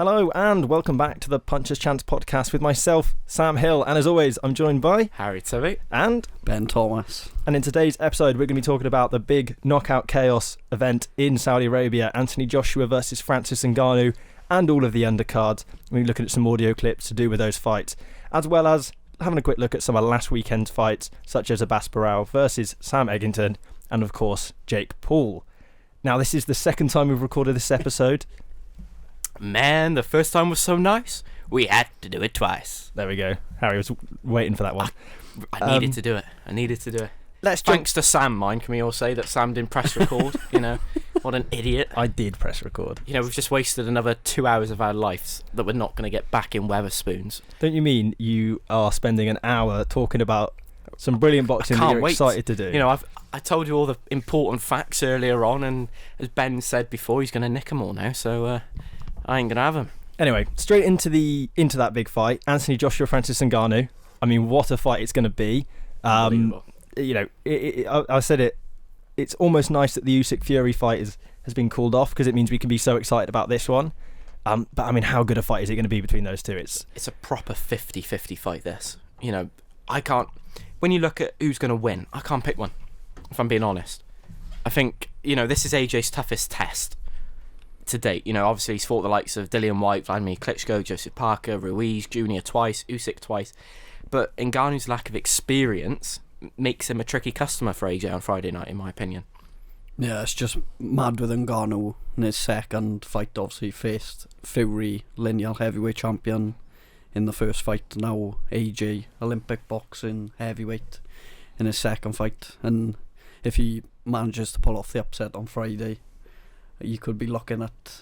Hello and welcome back to the Puncher's Chance podcast with myself, Sam Hill, and as always, I'm joined by Harry Tovey and Ben Thomas. And in today's episode, we're going to be talking about the big Knockout Chaos event in Saudi Arabia, Anthony Joshua versus Francis Ngannou, and all of the undercards. We're looking at some audio clips to do with those fights, as well as having a quick look at some of last weekend's fights, such as Abbas Barrow versus Sam Eggington, and of course, Jake Paul. Now, this is the second time we've recorded this episode. Man, the first time was so nice, we had to do it twice. There we go. Harry was waiting for that one. I needed to do it. Thanks to Sam, can we all say that Sam didn't press record? What an idiot. I did press record. We've just wasted another 2 hours of our lives that we're not going to get back in Wetherspoons. Don't you mean you are spending an hour talking about some brilliant boxing that you're excited to do? I told you all the important facts earlier on, and as Ben said before, he's going to nick them all now, so I ain't going to have them. Anyway, straight into that big fight, Anthony Joshua, Francis Ngannou. I mean, what a fight it's going to be. I said it. It's almost nice that the Usyk Fury fight has been called off because it means we can be so excited about this one. But I mean, how good a fight is it going to be between those two? It's a proper 50-50 fight. This, I can't. When you look at who's going to win, I can't pick one. If I'm being honest, I think this is AJ's toughest test to date. Obviously he's fought the likes of Dillian White, Vladimir Klitschko, Joseph Parker, Ruiz Jr. twice, Usyk twice, but Ngannou's lack of experience makes him a tricky customer for AJ on Friday night, in my opinion. Yeah, it's just mad with Ngannou in his second fight. Obviously he faced Fury, lineal heavyweight champion in the first fight. Now AJ, Olympic boxing heavyweight, in his second fight. And if he manages to pull off the upset on Friday, you could be looking at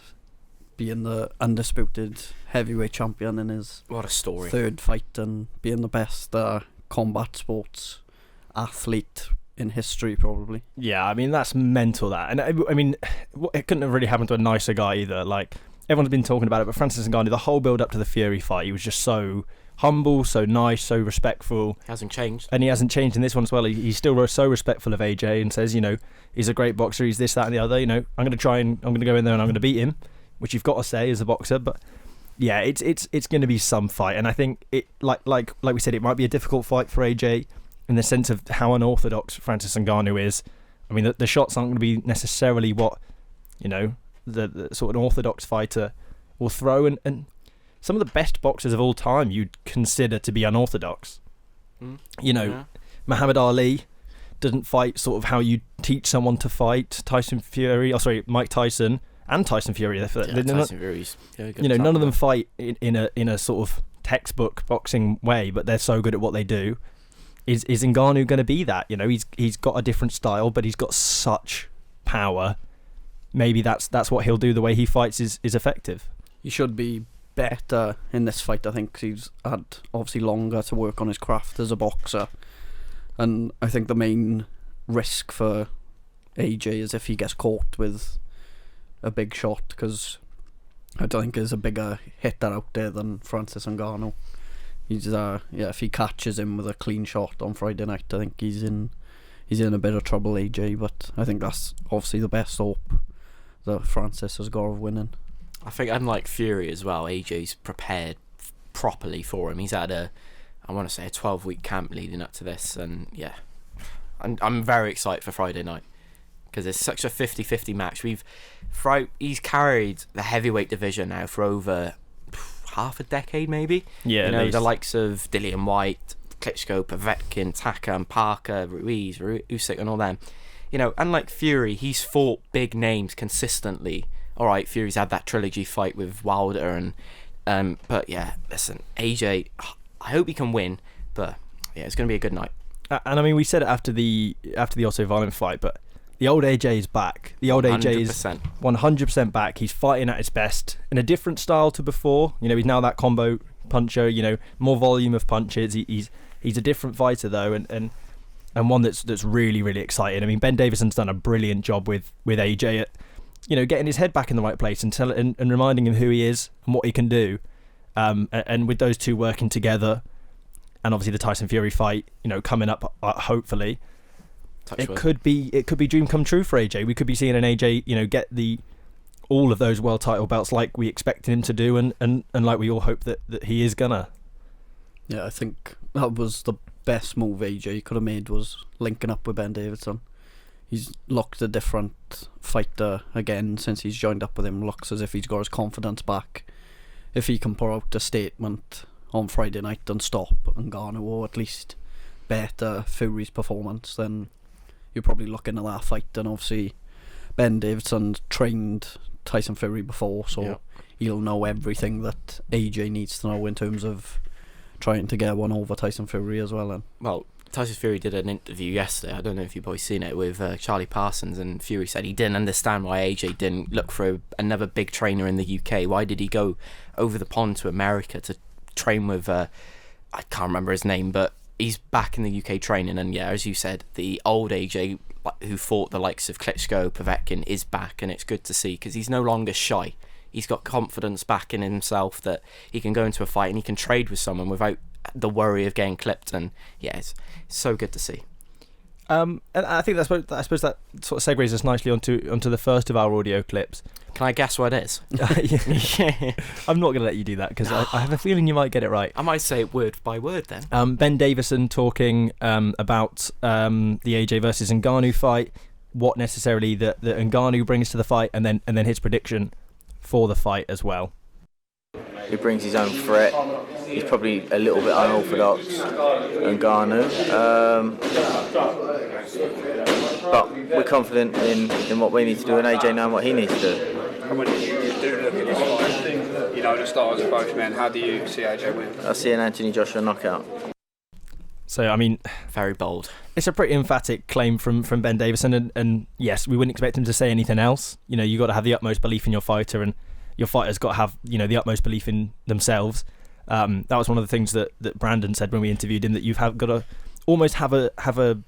being the undisputed heavyweight champion in his what a story third fight and being the best combat sports athlete in history, probably. Yeah, I mean, that's mental, that. And I mean, it couldn't have really happened to a nicer guy either. Like, everyone's been talking about it, but Francis Ngannou, the whole build up to the Fury fight, he was just so humble, so nice, so respectful. Hasn't changed. And he hasn't changed in this one as well. He's still so respectful of AJ and says, he's a great boxer, he's this, that and the other. I'm going to go in there and I'm going to beat him, which you've got to say as a boxer. But yeah, it's going to be some fight. And I think it like we said, it might be a difficult fight for AJ in the sense of how unorthodox Francis Ngannou is. I mean, the shots aren't going to be necessarily what, the sort of orthodox fighter will throw. And some of the best boxers of all time you'd consider to be unorthodox. Yeah. Muhammad Ali didn't fight sort of how you teach someone to fight. Mike Tyson and Tyson Fury. Tyson Fury's none of them fight in a sort of textbook boxing way, but they're so good at what they do. Is Ngannou going to be that? He's got a different style, but he's got such power. Maybe that's what he'll do. The way he fights is effective. He should be better in this fight. I think he's had obviously longer to work on his craft as a boxer, and I think the main risk for AJ is if he gets caught with a big shot, because I don't think there's a bigger hitter out there than Francis Ngannou. He's if he catches him with a clean shot on Friday night, I think he's in a bit of trouble, AJ. But I think that's obviously the best hope that Francis has got of winning. I think, unlike Fury as well, AJ's prepared properly for him. He's had a 12-week camp leading up to this, and yeah, I'm very excited for Friday night because it's such a 50-50 match. He's carried the heavyweight division now for over half a decade, maybe. Yeah, the likes of Dillian White, Klitschko, Povetkin, Takam, Parker, Ruiz, Usyk, and all them. Unlike Fury, he's fought big names consistently. All right, Fury's had that trilogy fight with Wilder, but yeah, listen, AJ, I hope he can win, but yeah, it's going to be a good night. And I mean, we said it after the Otto Wallin fight, but the old AJ is back. The old 100%. AJ is 100% back. He's fighting at his best in a different style to before. He's now that combo puncher. More volume of punches. He's a different fighter though, and one that's really, really exciting. I mean, Ben Davison's done a brilliant job with AJ at getting his head back in the right place and reminding him who he is and what he can do. And with those two working together, and obviously the Tyson Fury fight, coming up, hopefully, it could be dream come true for AJ. We could be seeing an AJ, get the all of those world title belts like we expected him to do, and like we all hope that he is gonna. Yeah, I think that was the best move AJ could have made, was linking up with Ben Davison. He's looked a different fighter again since he's joined up with him. Looks as if he's got his confidence back. If he can put out a statement on Friday night and stop Ngannou, or at least better Fury's performance, then you're probably looking at that fight. And obviously Ben Davison trained Tyson Fury before, so he'll know everything that AJ needs to know in terms of trying to get one over Tyson Fury as well. And well, Tyson Fury did an interview yesterday, I don't know if you boys seen it, with Charlie Parsons, and Fury said he didn't understand why AJ didn't look for another big trainer in the UK. Why did he go over the pond to America to train with I can't remember his name, but he's back in the UK training. And yeah, as you said, the old AJ who fought the likes of Klitschko, Povetkin is back, and it's good to see because he's no longer shy. He's got confidence back in himself that he can go into a fight and he can trade with someone without the worry of getting clipped. And yeah, it's so good to see. And I think I suppose that sort of segues us nicely onto the first of our audio clips. Can I guess what it is? Yeah. I'm not going to let you do that because I have a feeling you might get it right. I might say it word by word then. Ben Davison talking about the AJ versus Ngannou fight, what necessarily that Ngannou brings to the fight, and then his prediction for the fight as well. He brings his own threat. He's probably a little bit unorthodox, Ngannou. But we're confident in what we need to do, and AJ knowing what he needs to do. And when you do look at this fight, you know the stars of both men, how do you see AJ win? I see an Anthony Joshua knockout. So, I mean, very bold. It's a pretty emphatic claim from Ben Davison, and yes, we wouldn't expect him to say anything else. You know, you got to have the utmost belief in your fighter, and your fighter's got to have, you know, the utmost belief in themselves. That was one of the things that Brandon said when we interviewed him, that you've got to almost have a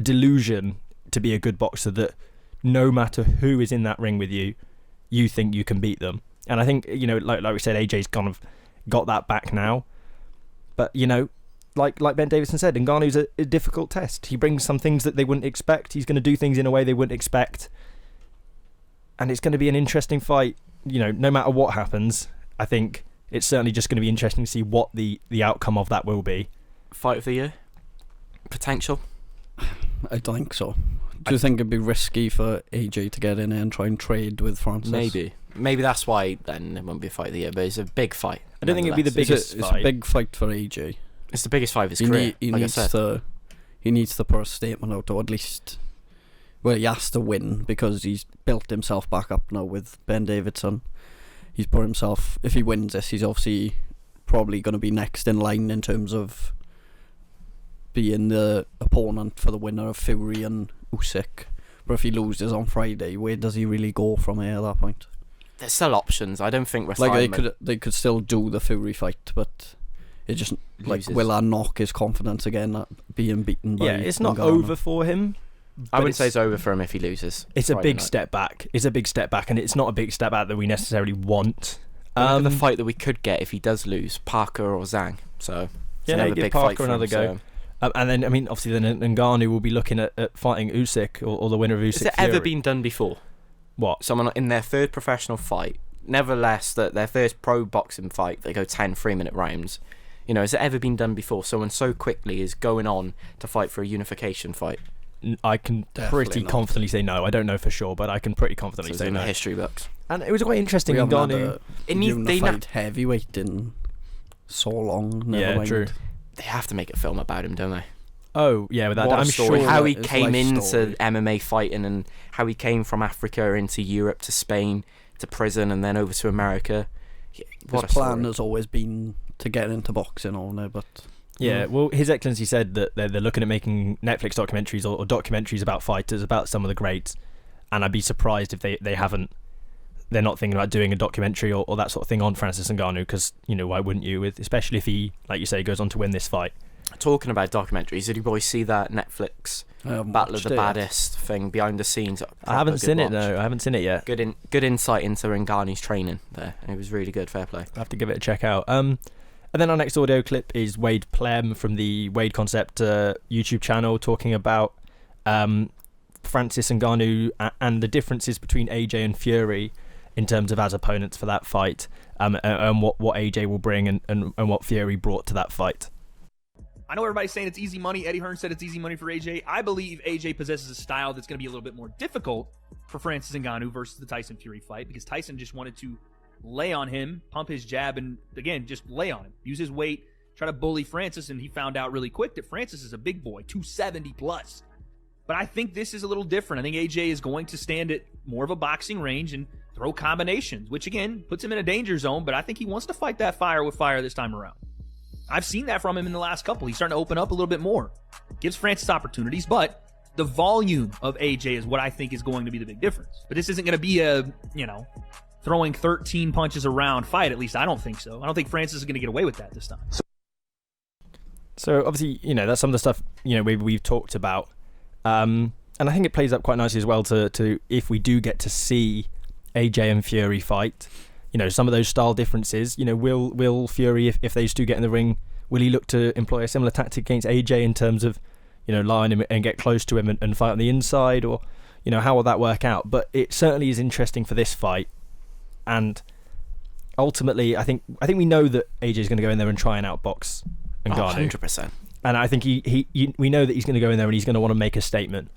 delusion to be a good boxer, that no matter who is in that ring with you, you think you can beat them. And I think, you know, like we said, AJ's kind of got that back now. But, you know, like Ben Davison said, Ngannou's a difficult test. He brings some things that they wouldn't expect. He's going to do things in a way they wouldn't expect. And it's going to be an interesting fight. You know, no matter what happens, I think it's certainly just going to be interesting to see what the outcome of that will be. Fight of the year? Potential? I don't think so. Do you think it'd be risky for AJ to get in there and try and trade with Francis? Maybe that's why then it won't be a fight of the year, but it's a big fight. I don't think it'd be the biggest fight. It's a big fight for AJ. It's the biggest fight of his career. He needs to put a statement out, or at least, well, he has to win, because he's built himself back up now with Ben Davison. He's put himself, if he wins this, he's obviously probably going to be next in line in terms of being the opponent for the winner of Fury and Usyk. But if he loses on Friday, where does he really go from here at that point? There's still options. I don't think refinement. Like they could still do the Fury fight, but it just like, will that knock his confidence again at being beaten by it's not Ngannou? over for him. I wouldn't say it's over for him if he loses. It's a big step back. It's a big step back, and it's not a big step back that we necessarily want. The fight that we could get if he does lose, Parker or Zhang. So give big Parker fight another go. So. And then, I mean, obviously, then Ngannou will be looking at fighting Usyk, or the winner of Usyk. Has it ever been done before? What? Someone in their third professional fight, nevertheless, that their first pro boxing fight, they go 10 3-minute rounds. You know, has it ever been done before? Someone so quickly is going on to fight for a unification fight. I can pretty confidently say no. I don't know for sure, but I can pretty confidently say in no. The history books. And it was quite interesting. We haven't Ngannou, had a unified heavyweight in so long. Never mind. True. They have to make a film about him, don't they? Oh yeah, with that, I'm sure how he came into MMA fighting, and how he came from Africa into Europe to Spain to prison and then over to America. His plan has always been to get into boxing, but yeah. Well, His Excellency said that they're looking at making Netflix documentaries or documentaries about fighters, about some of the greats, and I'd be surprised if they haven't. They're not thinking about doing a documentary or that sort of thing on Francis Ngannou, because, you know, why wouldn't you? Especially if he, like you say, goes on to win this fight. Talking about documentaries, did you boys see that Netflix Battle of the Baddest thing behind the scenes? I haven't seen it. No, I haven't seen it yet. Good insight into Ngannou's training there. It was really good. Fair play. I have to give it a check out. And then our next audio clip is Wade Plem from the Wade Concept YouTube channel, talking about Francis Ngannou and the differences between AJ and Fury. in terms of as opponents for that fight, and what AJ will bring and what Fury brought to that fight. I know everybody's saying it's easy money. Eddie Hearn said it's easy money for AJ. I believe AJ possesses a style that's going to be a little bit more difficult for Francis Ngannou versus the Tyson Fury fight, because Tyson just wanted to lay on him, pump his jab, and again, just lay on him. Use his weight, try to bully Francis, and he found out really quick that Francis is a big boy, 270 plus. But I think this is a little different. I think AJ is going to stand at more of a boxing range and throw combinations, which again, puts him in a danger zone, but I think he wants to fight that fire with fire this time around. I've seen that from him in the last couple. He's starting to open up a little bit more. Gives Francis opportunities, but the volume of AJ is what I think is going to be the big difference. But this isn't going to be a, throwing 13 punches around fight. At least I don't think so. I don't think Francis is going to get away with that this time. So obviously, that's some of the stuff, we've talked about. And I think it plays up quite nicely as well to if we do get to see AJ and Fury fight, some of those style differences, will Fury, if they do get in the ring, will he look to employ a similar tactic against AJ in terms of, line him and get close to him and fight on the inside, or, how will that work out? But it certainly is interesting for this fight. And ultimately, I think we know that AJ is going to go in there and try and outbox Ngannou. 100%. And I think we know that he's going to go in there and he's going to want to make a statement.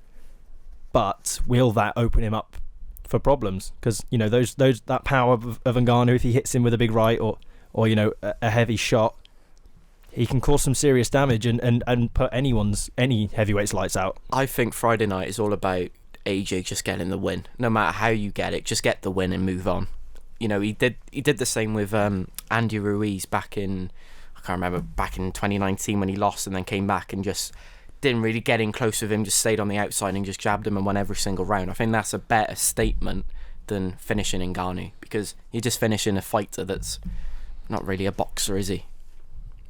But will that open him up for problems? Because that power of Ngannou, if he hits him with a big right or a heavy shot, he can cause some serious damage and put any heavyweight's lights out. I think Friday night is all about AJ just getting the win. No matter how you get it, just get the win and move on. He did the same with Andy Ruiz back in 2019 when he lost and then came back and just didn't really get in close with him, just stayed on the outside and just jabbed him and won every single round. I think that's a better statement than finishing Ngannou, because you're just finishing a fighter that's not really a boxer, is he?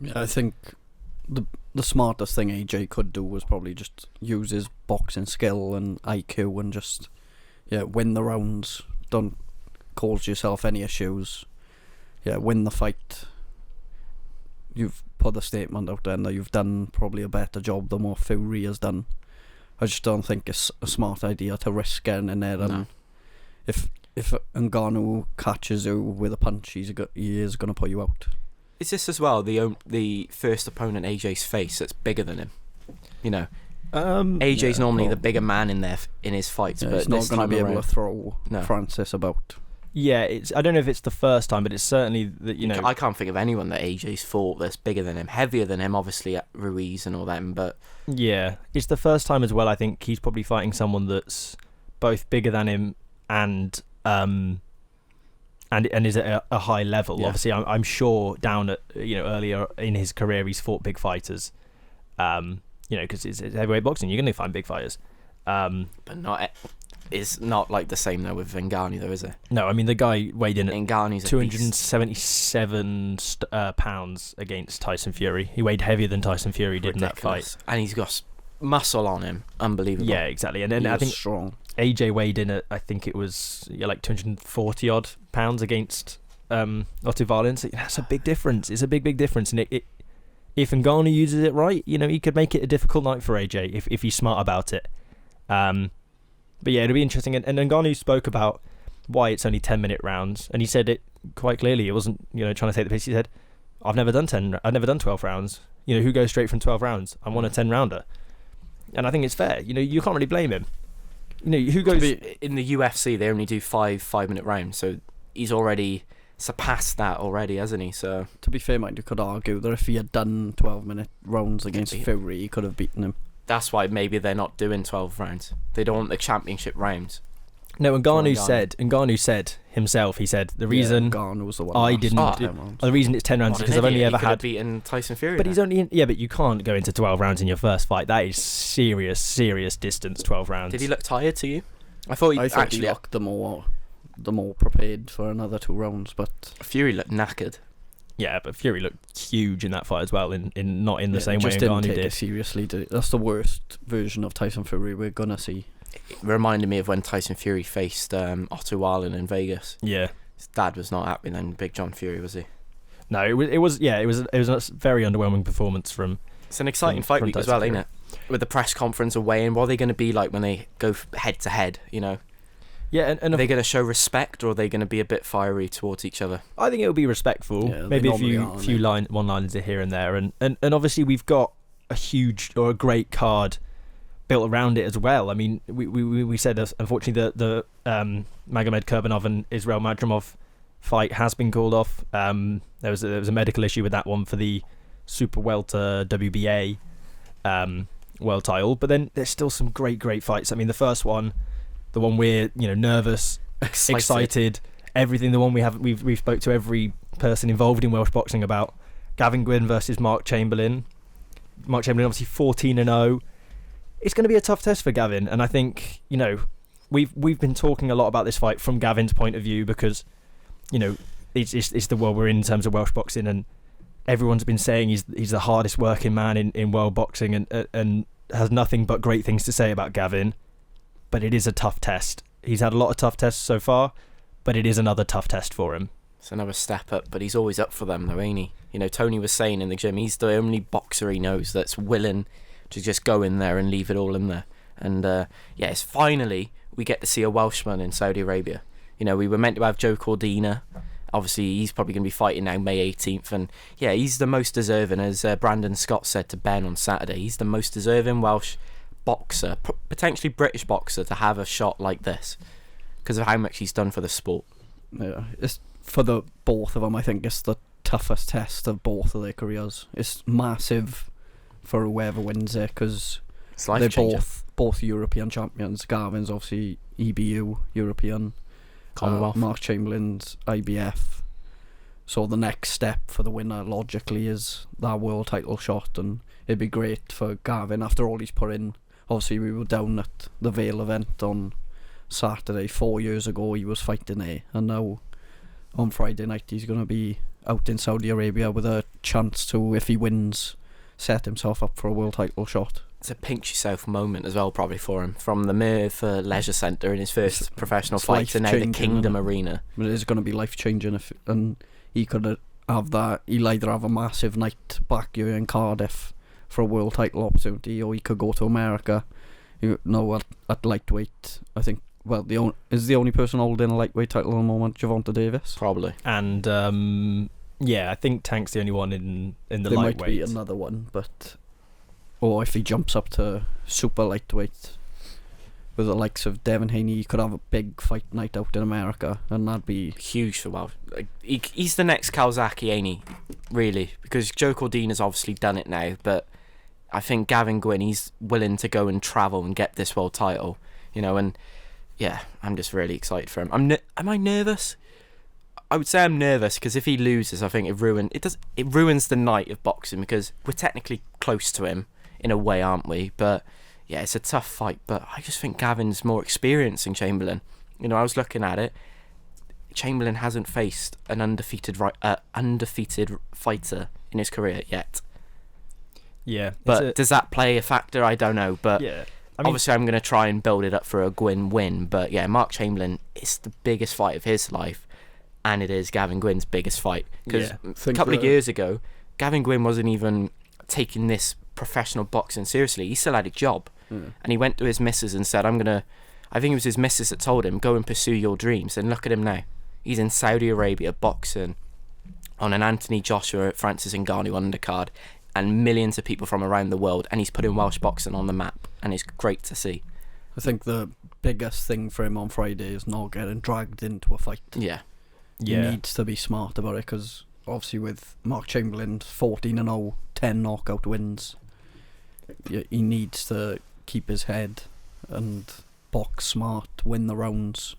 Yeah, I think the smartest thing AJ could do was probably just use his boxing skill and IQ and just win the rounds. Don't cause yourself any issues. Win the fight. You've put the statement out there that you've done probably a better job than what Fury has done. I just don't think it's a smart idea to risk getting in there. And if Ngannou catches you with a punch, he is going to put you out. Is this as well the first opponent AJ's faced that's bigger than him? AJ's normally the bigger man in his fights, but he's not going to be able to throw Francis about. Yeah, I don't know if it's the first time, but it's certainly that I can't think of anyone that AJ's fought that's bigger than him, heavier than him, obviously at Ruiz and all them. But yeah, it's the first time as well. I think he's probably fighting someone that's both bigger than him and is at a high level. Yeah. Obviously, I'm sure down at earlier in his career he's fought big fighters. Because it's heavyweight boxing, you're going to find big fighters. But not. It's not like the same though with Ngannou though, is it? No, I mean the guy weighed in at Ngannou's 277 pounds against Tyson Fury. He weighed heavier than Tyson Fury did in that fight, and he's got muscle on him, unbelievable. Yeah, exactly. And then I think strong. AJ weighed in at, I think it was like 240 odd pounds against Otto Wallin. So that's a big difference. It's a big difference, and if Ngannou uses it right, he could make it a difficult night for AJ if he's smart about it. But yeah, it'll be interesting. And Ngannou spoke about why it's only 10-minute rounds, and he said it quite clearly. It wasn't trying to take the piss. He said, I've never done 12 rounds. Who goes straight from 12 rounds? I want a 10-rounder. And I think it's fair. You can't really blame him. Who goes in the UFC? They only do 5-minute rounds, so he's already surpassed that already, hasn't he? So to be fair, Mike, you could argue that if he had done 12-minute rounds against Fury, he could have beaten him. That's why maybe they're not doing 12 rounds. They don't want the championship rounds. No, Ngannou said himself, he said, the reason Ngannou was the one I didn't the reason it's 10 rounds is because I've only ever had beaten Tyson Fury. But he's only but you can't go into 12 rounds in your first fight. That is serious distance, 12 rounds. Did he look tired to you? I thought he looked the more prepared for another 2 rounds, but Fury looked knackered. Yeah, but Fury looked huge in that fight as well, not in the same way Ngannou did. It seriously. That's the worst version of Tyson Fury we're gonna see. It reminded me of when Tyson Fury faced Otto Wallin in Vegas. Yeah, his dad was not happy then. Big John Fury, was he? No, it was a very underwhelming performance from. It's an exciting fight week as well, ain't it? With the press conference away, and what are they going to be like when they go head to head? Yeah, and are they going to show respect, or are they going to be a bit fiery towards each other? I think it'll be respectful. Yeah, maybe a normally few one-liners here and there, and obviously we've got a huge or a great card built around it as well. I mean, we said unfortunately the Magomed Kurbanov and Israel Madrimov fight has been called off. There was a medical issue with that one for the super welter WBA world title, but then there's still some great fights. I mean, the first one, the one we're nervous, excited, everything. The one we've spoke to every person involved in Welsh boxing about. Gavin Gwynne versus Mark Chamberlain. Mark Chamberlain obviously 14-0. It's going to be a tough test for Gavin, and I think we've been talking a lot about this fight from Gavin's point of view because it's the world we're in terms of Welsh boxing, and everyone's been saying he's the hardest working man in world boxing, and has nothing but great things to say about Gavin. But it is a tough test. He's had a lot of tough tests so far, but it is another tough test for him. It's another step up, but he's always up for them though, ain't he? Tony was saying in the gym, he's the only boxer he knows that's willing to just go in there and leave it all in there. And it's finally we get to see a Welshman in Saudi Arabia. We were meant to have Joe Cordina. Obviously, he's probably going to be fighting now May 18th. And he's the most deserving, as Brandon Scott said to Ben on Saturday. He's the most deserving Welsh boxer, potentially British boxer, to have a shot like this because of how much he's done for the sport. Yeah, it's for the both of them. I think it's the toughest test of both of their careers. It's massive for whoever wins it because they're both European champions. Gavin's obviously EBU European, Commonwealth. Mark Chamberlain's IBF. So the next step for the winner logically is that world title shot, and it'd be great for Gavin after all he's put in. Obviously we were down at the Vale event on Saturday 4 years ago. He was fighting there, and now on Friday night he's going to be out in Saudi Arabia with a chance to, if he wins, set himself up for a world title shot. It's a pinch yourself moment as well, probably for him, from the Merv Leisure Centre in his first professional fight to now the Kingdom Arena. It is going to be life changing, and he could have that. He'll either have a massive night back here in Cardiff for a world title opportunity, or he could go to America. At lightweight, I think. Well, is the only person holding a lightweight title at the moment Gervonta Davis? Probably. And I think Tank's the only one in the there lightweight. There might be another one, but or if he jumps up to super lightweight with the likes of Devin Haney, he could have a big fight night out in America, and that'd be huge for Welsh. He's the next Kawasaki, ain't he? Really, because Joe Cordina's obviously done it now, but I think Gavin Gwynne, he's willing to go and travel and get this world title, and I'm just really excited for him. Am I nervous? I would say I'm nervous because if he loses, I think it ruins the night of boxing because we're technically close to him in a way, aren't we? But it's a tough fight. But I just think Gavin's more experienced than Chamberlain. I was looking at it. Chamberlain hasn't faced an undefeated fighter in his career yet. Yeah, but does that play a factor? I don't know. But yeah. Obviously, I'm going to try and build it up for a Gwynne win. But Mark Chamberlain, it's the biggest fight of his life. And it is Gavin Gwynne's biggest fight. Because a couple of years ago, Gavin Gwynne wasn't even taking this professional boxing seriously. He still had a job. And he went to his missus and said, I think it was his missus that told him, go and pursue your dreams. And look at him now. He's in Saudi Arabia boxing on an Anthony Joshua Francis Ngannou undercard. And millions of people from around the world. And he's putting Welsh boxing on the map. And it's great to see. I think the biggest thing for him on Friday is not getting dragged into a fight. Yeah. He needs to be smart about it because obviously with Mark Chamberlain 14-0, 10 knockout wins, he needs to keep his head and box smart, win the rounds,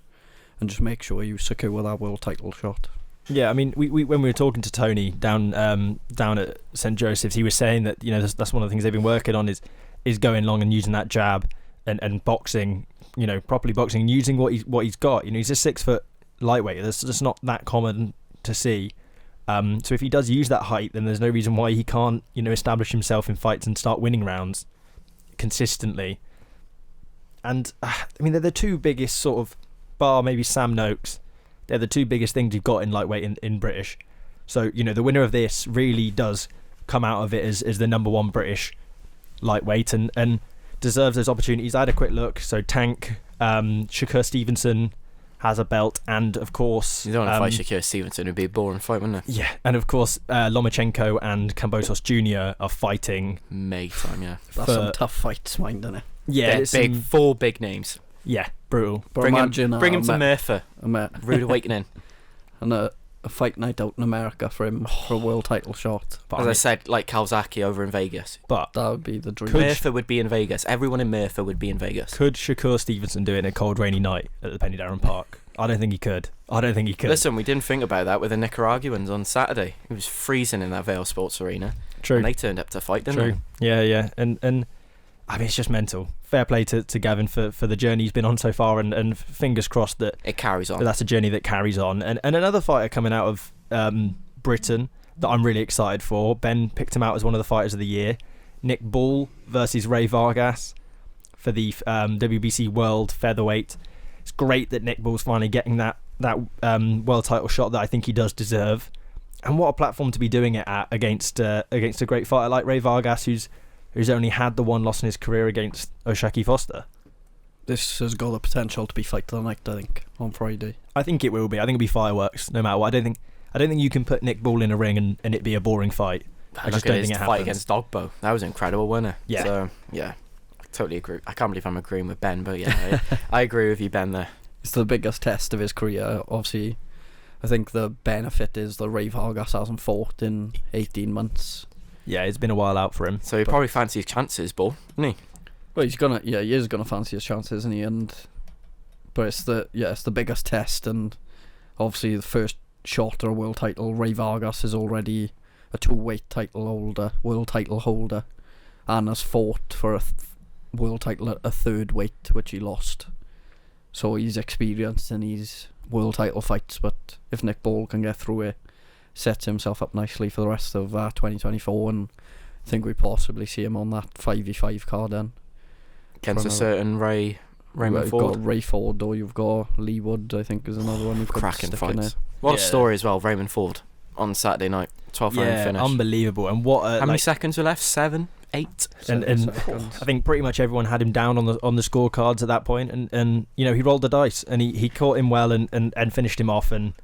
and just make sure you secure that world title shot. Yeah, I mean, we when we were talking to Tony down at St Joseph's, he was saying that that's one of the things they've been working on is going long and using that jab and boxing, properly boxing and using what he's got. He's a 6 foot lightweight. That's just not that common to see. So if he does use that height, then there's no reason why he can't, establish himself in fights and start winning rounds consistently. And they're the two biggest sort of, bar maybe Sam Noakes, they're the two biggest things you've got in lightweight in British. So the winner of this really does come out of it as the number one British lightweight and deserves those opportunities. I had a quick look. So Tank, Shakur Stevenson, has a belt, and of course... You don't want to fight Shakur Stevenson, it'd be a boring fight, wouldn't it? Yeah, and of course Lomachenko and Kambosos Jr. are fighting... May time, yeah. That's some tough fights, mind, isn't it? Yeah, it's big, 4 big names. Yeah, brutal. But bring him to Merthyr. Rude Awakening. And a fight night out in America for him for a world title shot. But as I said, like Kawasaki over in Vegas. But that would be the dream. Merthyr would be in Vegas. Everyone in Merthyr would be in Vegas. Could Shakur Stevenson do it in a cold, rainy night at the Penny Darren Park? I don't think he could. Listen, we didn't think about that with the Nicaraguans on Saturday. It was freezing in that Vail Sports Arena. True. And they turned up to fight, didn't they? Yeah. And I mean, it's just mental. Fair play to Gavin for the journey he's been on so far, and fingers crossed that it carries on. That's a journey that carries on. And another fighter coming out of Britain that I'm really excited for. Ben picked him out as one of the fighters of the year. Nick Ball versus Ray Vargas for the WBC World Featherweight. It's great that Nick Ball's finally getting that world title shot that I think he does deserve. And what a platform to be doing it at against a great fighter like Ray Vargas, who's only had the one loss in his career against Oshaki Foster. This has got the potential to be fight of the night, I think, on Friday. I think it will be. I think it'll be fireworks, no matter what. I don't think you can put Nick Ball in a ring and it be a boring fight. I just don't think it happens. Fight against Dogbo. That was incredible, wasn't it? Yeah. So, yeah, I totally agree. I can't believe I'm agreeing with Ben, but yeah, I agree with you, Ben, there. It's the biggest test of his career. Obviously, I think the benefit is that Ray Vargas hasn't fought in 18 months. Yeah, it's been a while out for him. So he probably fancies chances, Ball, isn't he? Well, he is gonna fancy his chances, isn't he? But it's the biggest test, and obviously the first shot at a world title. Ray Vargas is already a 2-weight world title holder, and has fought for a world title at a 3rd weight, which he lost. So he's experienced in his world title fights. But if Nick Ball can get through it, sets himself up nicely for the rest of 2024, and I think we possibly see him on that 5v5 card then. Against a certain Raymond Ford. You've got Ray Ford, or you've got Lee Wood, I think, is another one. Cracking fights. What a story as well, Raymond Ford on Saturday night, 12th round finish. Unbelievable. And what? How many seconds were left? 7, 8. And I think pretty much everyone had him down on the scorecards at that point, and you know, he rolled the dice and he caught him well and finished him off. And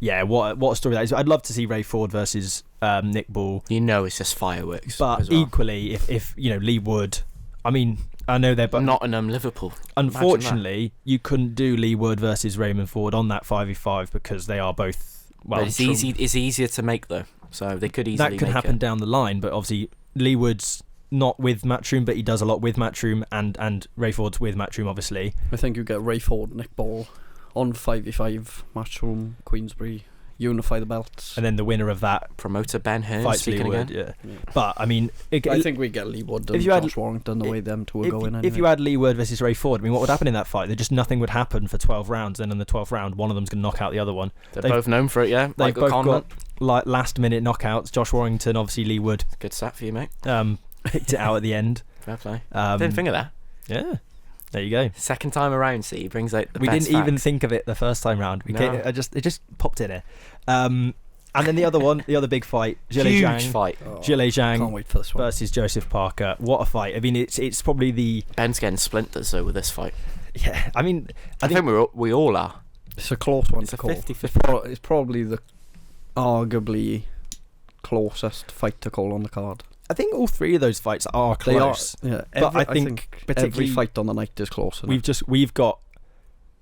yeah, what a story that is. I'd love to see Ray Ford versus Nick Ball. You know, it's just fireworks. But as well. Equally, if you know, Lee Wood, I mean, I know they're both Nottingham, Liverpool. Unfortunately, you couldn't do Lee Wood versus Raymond Ford on that 5v5 because they are both. Well, but it's easier to make though, so they could easily. That could happen down the line, but obviously Lee Wood's not with Matchroom, but he does a lot with Matchroom, and Ray Ford's with Matchroom, obviously. I think you get Ray Ford, Nick Ball on 5v5 Matchroom, Queensbury. Unify the belts, and then the winner of that promoter Ben Hearn fights Lee Wood. Yeah. But I mean, I think we get Lee Wood and Josh Warrington the way them two are going. If you had Lee Wood versus Ray Ford, I mean, what would happen in that fight? Nothing would happen for 12 rounds. Then in the 12th round, one of them's going to knock out the other one. They're both known for it, yeah. They've both got like last-minute knockouts. Josh Warrington, obviously Lee Wood. Good stat for you, mate. Picked it out at the end. Fair play. Didn't think of that. Yeah. There you go. Second time around, see, he brings out the We best didn't even facts. think of it the first time round. It just popped in here. And then the other big fight, Huge fight. Zhilei Zhang can't wait for this one. versus Joseph Parker. What a fight! I mean, it's probably the Ben's getting splinters though with this fight. Yeah, I mean, I think we all are. It's a close one it's to a call. 50-50. It's probably the arguably closest fight to call on the card. I think all three of those fights are close. They are, yeah. But I think every fight on the night is close. We've got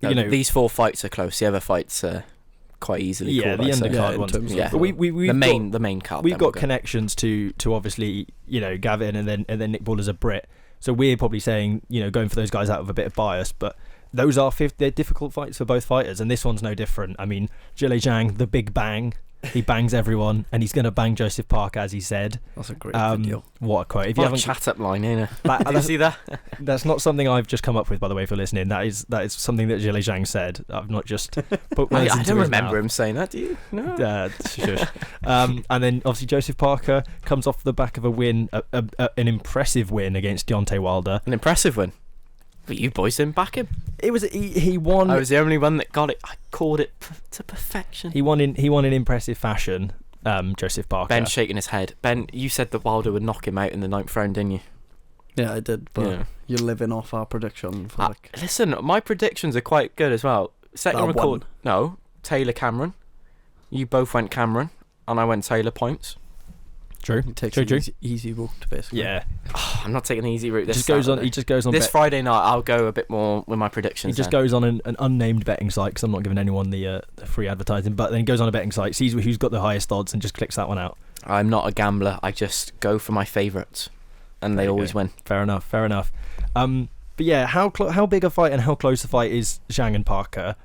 these 4 fights are close. The other fights are quite easily. Yeah, called, the undercard ones. Yeah, but we've the main card. We've got connections to obviously Gavin and then Nick Ball as a Brit. So we're probably saying going for those guys out of a bit of bias, but those are they're difficult fights for both fighters, and this one's no different. I mean, Zhilei Zhang, the big bang. He bangs everyone, and he's going to bang Joseph Parker, as he said. That's a great video. What a quote! If you haven't chat up line, ain't it? Did you see that? That's not something I've just come up with, by the way, for listening. That is something that Zhilei Zhang said. I've not just put words into I don't his remember mouth. him saying that. Do you? No. Shush. And then obviously Joseph Parker comes off the back of a win, an impressive win against Deontay Wilder. An impressive win. But you boys didn't back him. It was he won. I was the only one that got it. I called it to perfection. He won in impressive fashion. Joseph Parker. Ben's shaking his head. Ben, you said that Wilder would knock him out in the 9th round, didn't you? Yeah, I did. But you're living off our prediction. Listen, my predictions are quite good as well. Second That record. one. No, Taylor Cameron. You both went Cameron, and I went Taylor points. True. He takes True. an easy route, basically. Yeah. I'm not taking the easy route. He This just goes on. Saturday. He just goes on. This Friday night, I'll go a bit more with my predictions. He just then. goes on an unnamed betting site because I'm not giving anyone the free advertising. But then he goes on a betting site, sees who's got the highest odds, and just clicks that one out. I'm not a gambler. I just go for my favourites, and they always win. Fair enough. But yeah, how big a fight and how close a fight is Zhang and Parker,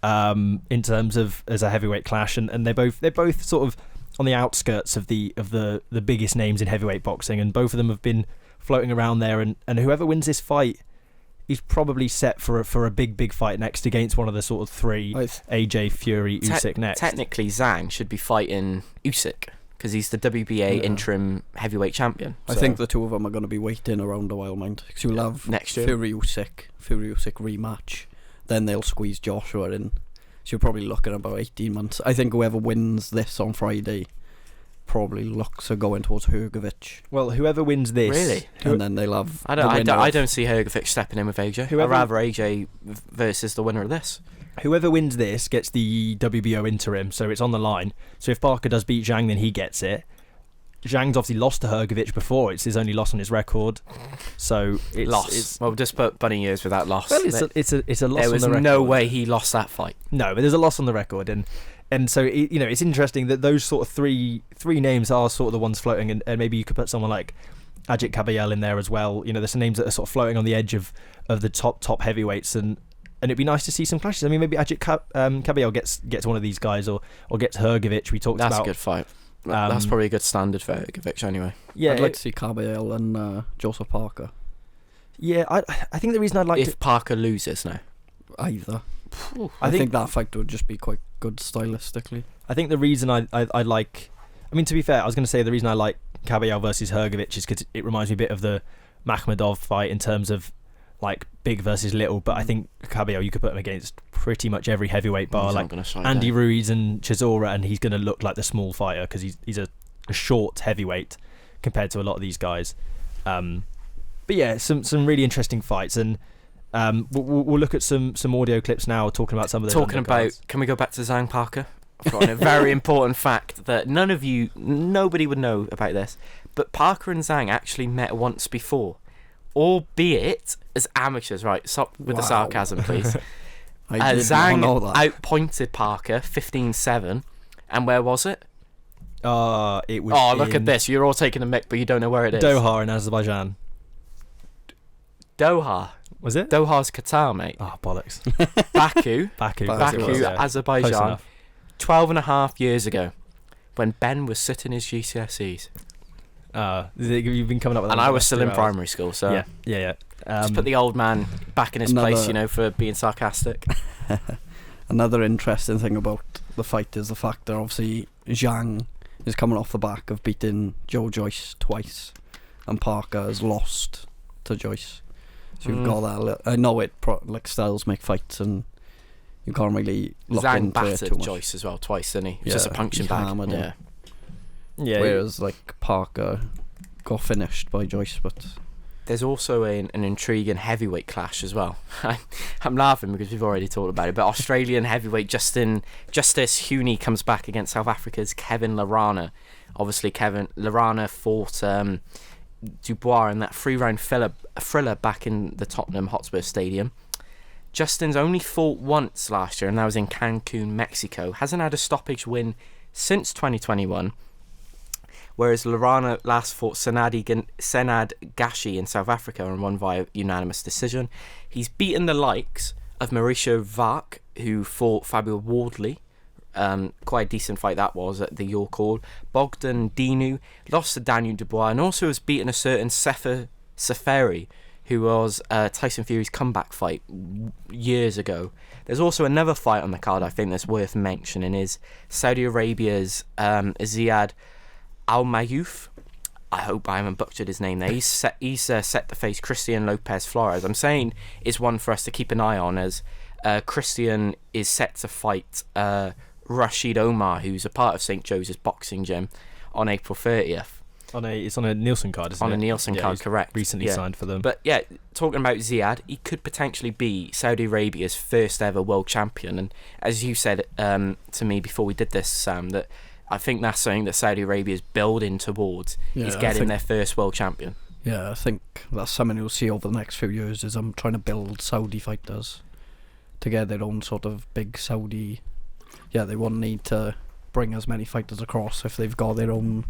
in terms of as a heavyweight clash, and they're both sort of on the outskirts of the biggest names in heavyweight boxing, and both of them have been floating around there, and whoever wins this fight is probably set for a big fight next against one of the sort of three, AJ, Fury, Usyk next. Technically, Zhang should be fighting Usyk because he's the WBA interim heavyweight champion. I think the two of them are going to be waiting around a while, mind. Because you'll have next year Fury Usyk rematch, then they'll squeeze Joshua in. So you're probably looking at about 18 months. I think whoever wins this on Friday probably looks at going towards Hrgovic. Well, whoever wins this, really, and then they'll have. I don't see Hrgovic stepping in with AJ. I'd rather AJ versus the winner of this. Whoever wins this gets the WBO interim, so it's on the line. So if Parker does beat Zhang, then he gets it. Zhang's obviously lost to Hrgovic before. It's his only loss on his record. So it's loss. Well, just put bunny years without loss. Well, it's a loss on the record. There was no way he lost that fight. No, but there's a loss on the record, and so it's interesting that those sort of three names are sort of the ones floating, and maybe you could put someone like Ajit Kabayel in there as well. There's some names that are sort of floating on the edge of the top heavyweights, and it'd be nice to see some clashes. I mean, maybe Ajit Kabayel gets one of these guys, or gets Hrgovic. We talked about. That's a good fight. That's probably a good standard for Hrgovic anyway. Yeah, I'd like to see Kabayel and Joseph Parker. Yeah, I think the reason I'd like if Parker loses now. Either. I think that fight would just be quite good stylistically. I think the reason I like... I mean, to be fair, I was going to say the reason I like Kabayel versus Hrgovic is because it reminds me a bit of the Makhmudov fight in terms of like big versus little, but I think Kabayel, you could put him against pretty much every heavyweight bar, like Andy Ruiz and Chisora, and he's going to look like the small fighter because he's a short heavyweight compared to a lot of these guys. But yeah, some really interesting fights, and we'll look at some audio clips now talking about some of the Can we go back to Zhang Parker? I've got a very important fact that nobody would know about this, but Parker and Zhang actually met once before, albeit as amateurs. Right, stop with the sarcasm, please. Zhang outpointed Parker 15-7, and where was it? It was. Oh, look at this! You're all taking a mick, but you don't know where it is. Doha in Azerbaijan. Doha. Was it? Doha's Qatar, mate. Oh, bollocks. Baku, yeah. Azerbaijan. 12.5 years ago, when Ben was sitting his GCSEs. You've been coming up with that. And I was still in primary school, so yeah. Just put the old man back in his place, for being sarcastic. Another interesting thing about the fight is the fact that obviously Zhang is coming off the back of beating Joe Joyce twice, and Parker has lost to Joyce. So you've got that. I know styles make fights, and you can't really look Zhang into it too battered much. Joyce as well twice, didn't he? It was just a punching bag. Yeah. Whereas Parker got finished by Joyce, but there's also an intriguing heavyweight clash as well. I'm laughing because we've already talked about it, but Australian heavyweight Justice Huwney comes back against South Africa's Kevin Lerana. Obviously, Kevin Lerana fought Dubois in that 3-round thriller back in the Tottenham Hotspur Stadium. Justin's only fought once last year, and that was in Cancun, Mexico. Hasn't had a stoppage win since 2021. Whereas Lerana last fought Senad Gashi in South Africa and won via unanimous decision. He's beaten the likes of Mauricio Vark, who fought Fabio Wardley. Quite a decent fight that was at the York Hall. Bogdan Dinu lost to Daniel Dubois, and also has beaten a certain Sefer Seferi, who was Tyson Fury's comeback fight years ago. There's also another fight on the card I think that's worth mentioning is Saudi Arabia's Ziad Al-Mayouf. I hope I haven't butchered his name there. He's set to face Christian Lopez Flores. I'm saying it's one for us to keep an eye on, as Christian is set to fight Rashid Omar, who's a part of St. Joseph's boxing gym, on April 30th. It's on a Nielsen card, isn't it? On a Nielsen card, he's correct. Recently signed for them. But yeah, talking about Ziad, he could potentially be Saudi Arabia's first ever world champion. And as you said to me before we did this, Sam, that I think that's something that Saudi Arabia is building towards, is getting their first world champion. Yeah, I think that's something you'll see over the next few years, is I'm trying to build Saudi fighters to get their own sort of big Saudi... Yeah, they won't need to bring as many fighters across if they've got their own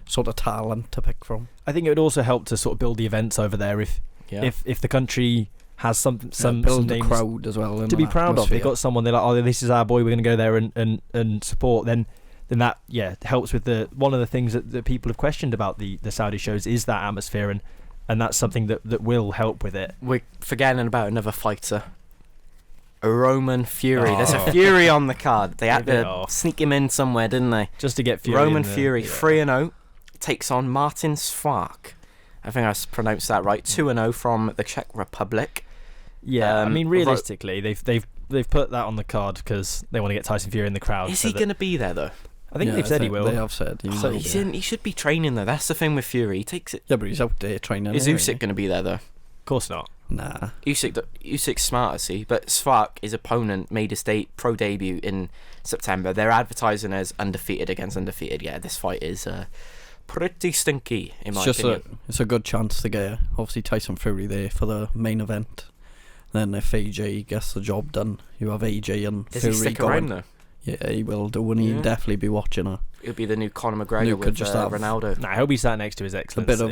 sort of talent to pick from. I think it would also help to sort of build the events over there if the country has some build the names crowd as well to be proud of. They've got someone, they're like, oh, this is our boy, we're going to go there and support. Then that helps with one of the things that people have questioned about the Saudi shows is that atmosphere, and that's something that will help with it. We're forgetting about another fighter. A Roman Fury. There's a Fury on the card. They had to sneak him in somewhere, didn't they? Just to get Fury. Roman Fury, 3-0, takes on Martin Swark. I think I pronounced that right. 2-0 from the Czech Republic. Yeah, I mean, realistically, they've put that on the card because they want to get Tyson Fury in the crowd. Is he going to be there though? I think they've said he will. They have said he will. He should be training though. That's the thing with Fury. He takes it. Yeah, but he's out there training. Is Usyk going to be there though? Of course not. Nah. Usyk's smart, see, but Swark, his opponent, made his pro debut in September. They're advertising as undefeated against undefeated. Yeah, this fight is pretty stinky in my opinion. It's a good chance to get obviously Tyson Fury there for the main event. Then if AJ gets the job done, you have AJ and Does Fury he stick going. around though? Yeah, he will do, and he'll definitely be watching her. It'll be the new Conor McGregor with Ronaldo. Nah, he'll be sat next to his Excellency.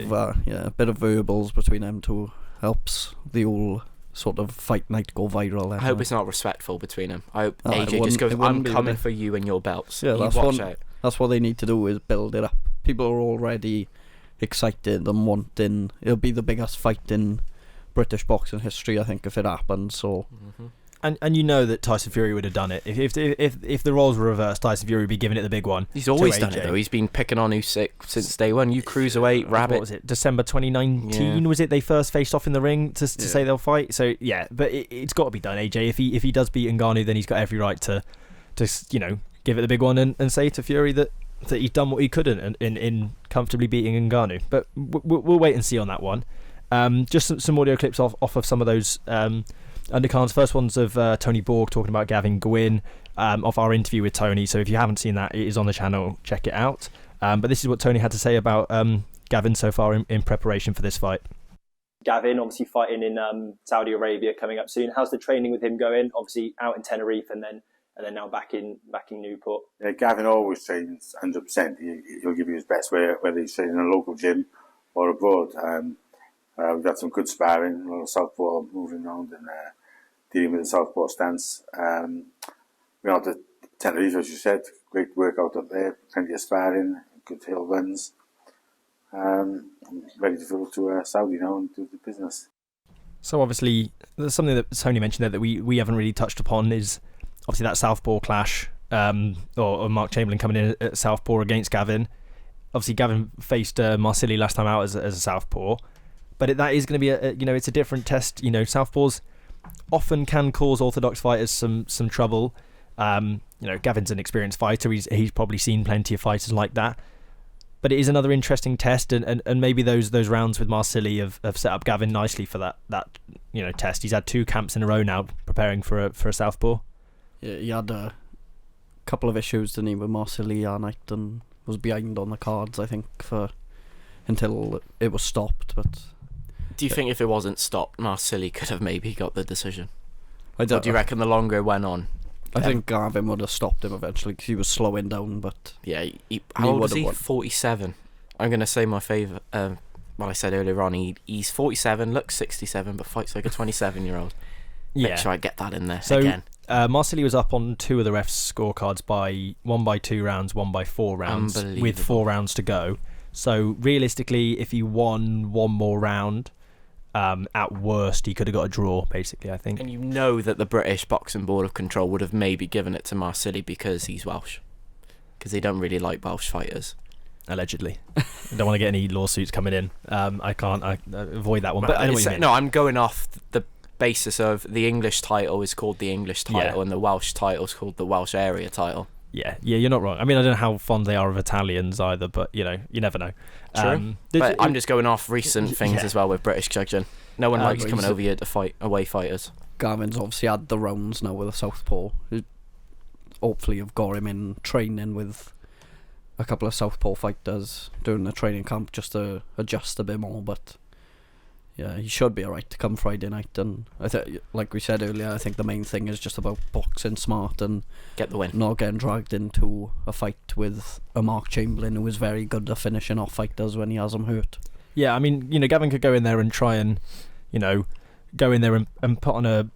A bit of verbals between them two helps the whole sort of fight night go viral. I hope it's not respectful between them. I hope AJ just goes, I'm coming for you and your belts. Yeah, that's what they need to do, is build it up. People are already excited and wanting. It'll be the biggest fight in British boxing history, I think, if it happens. So. Mm-hmm. And you know that Tyson Fury would have done it if the roles were reversed. Tyson Fury would be giving it the big one. He's always done it though. He's been picking on Usyk since day one. You cruiserweight rabbit. What was it? December 2019 was it? They first faced off in the ring to say they'll fight. So yeah, but it's got to be done. AJ, if he does beat Ngannou, then he's got every right to give it the big one and say to Fury that he's done what he could in comfortably beating Ngannou. But we'll wait and see on that one. Just some audio clips off of some of those. Undercards. First one's of Tony Borg talking about Gavin Gwynne of our interview with Tony. So if you haven't seen that, it is on the channel. Check it out. But this is what Tony had to say about Gavin so far in preparation for this fight. Gavin, obviously fighting in Saudi Arabia coming up soon. How's the training with him going? Obviously out in Tenerife and then now back in Newport. Yeah, Gavin always trains 100%. He'll give you his best, whether he's training in a local gym or abroad. We've had some good sparring, a lot of southpaw moving around and dealing with the southpaw stance. We're out to Tenerife, as you said, great workout up there, plenty of sparring, good hill runs. I'm ready to go to Saudi now and do the business. So obviously, there's something that Tony mentioned there that we haven't really touched upon is obviously that southpaw clash, or Mark Chamberlain coming in at southpaw against Gavin. Obviously, Gavin faced Marsili last time out as a southpaw. But that is going to be it's a different test. Southpaws often can cause orthodox fighters some trouble. Gavin's an experienced fighter. He's probably seen plenty of fighters like that. But it is another interesting test, and maybe those rounds with Marsili have set up Gavin nicely for that test. He's had 2 camps in a row now preparing for a southpaw. Yeah, he had a couple of issues, didn't he, with Marsili our night, and was behind on the cards, I think, until it was stopped. But do you think if it wasn't stopped, Marsili could have maybe got the decision? Or do you reckon the longer it went on? I think Gavin would have stopped him eventually because he was slowing down. But yeah, how old is he? 47. I'm going to say my favourite. What I said earlier on, he's 47, looks 67, but fights like a 27-year-old. Make sure I get that in there again. Marsili was up on 2 of the refs' scorecards one by 2 rounds, 1 by 4 rounds, with 4 rounds to go. So realistically, if he won one more round, at worst he could have got a draw, basically, I think. And you know that the British Boxing Board of Control would have maybe given it to Marsili because he's Welsh, because they don't really like Welsh fighters. Allegedly. I don't want to get any lawsuits coming in. I can't avoid that one. But anyway, no, I'm going off the basis of the English title is called the English title and the Welsh title is called the Welsh area title. Yeah, you're not wrong. I mean, I don't know how fond they are of Italians either, but you never know. True. But I'm just going off recent things as well with British judging. No one likes coming over here to fight away fighters. Gavin's obviously had the rounds now with a southpaw. Hopefully, you've got him in training with a couple of southpaw fighters during the training camp just to adjust a bit more. But yeah, he should be alright to come Friday night. And like we said earlier, I think the main thing is just about boxing smart and get the win, not getting dragged into a fight with a Mark Chamberlain who is very good at finishing off fighters when he has them hurt. Yeah, I mean, Gavin could go in there and try and, go in there and put on a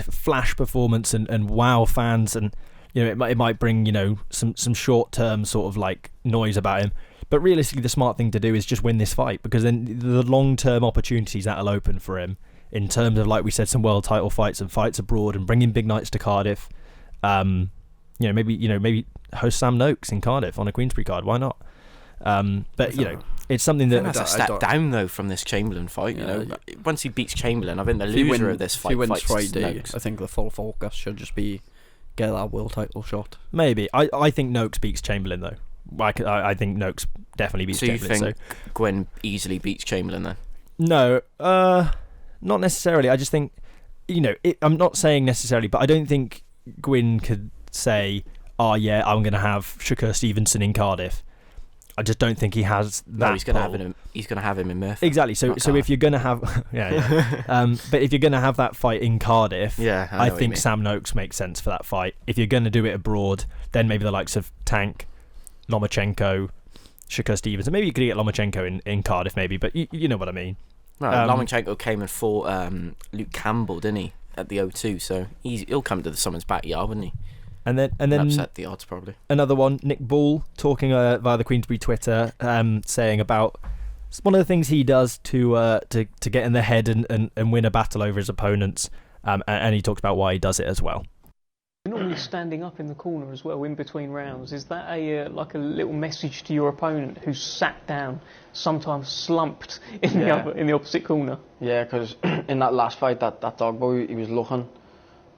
flash performance and wow fans, and it might bring some short term sort of like noise about him. But realistically, the smart thing to do is just win this fight, because then the long term opportunities that'll open for him in terms of, like we said, some world title fights and fights abroad and bringing big nights to Cardiff. Maybe host Sam Noakes in Cardiff on a Queensberry card. Why not? But it's something that's a step down though from this Chamberlain fight. Once he beats Chamberlain, I think the loser of this fight, if he wins Friday, Noakes. I think the full focus should just be get that world title shot. Maybe I think Noakes beats Chamberlain though. I think Noakes definitely beats Chamberlain. So you think Gwynne easily beats Chamberlain then? No, not necessarily. I just think I'm not saying necessarily, but I don't think Gwynne could say, "Oh yeah, I'm going to have Shakur Stevenson in Cardiff." I just don't think he has that. No, he's going to have him in Murphy. Exactly. So if you're going to have, but if you're going to have that fight in Cardiff, I think Sam Noakes makes sense for that fight. If you're going to do it abroad, then maybe the likes of Tank, Lomachenko, Shakur Stevenson. Maybe you could get Lomachenko in Cardiff, maybe, but you know what I mean. Right, Lomachenko came and fought Luke Campbell, didn't he, at the O2? So he'll come to the someone's backyard, wouldn't he? And then upset the odds probably. Another one, Nick Ball talking via the Queensberry Twitter, saying about one of the things he does to get in the head and win a battle over his opponents, and he talked about why he does it as well. Normally standing up in the corner as well in between rounds, is that a little message to your opponent who's sat down, sometimes slumped in the opposite corner? Yeah, because in that last fight, that dog boy, he was looking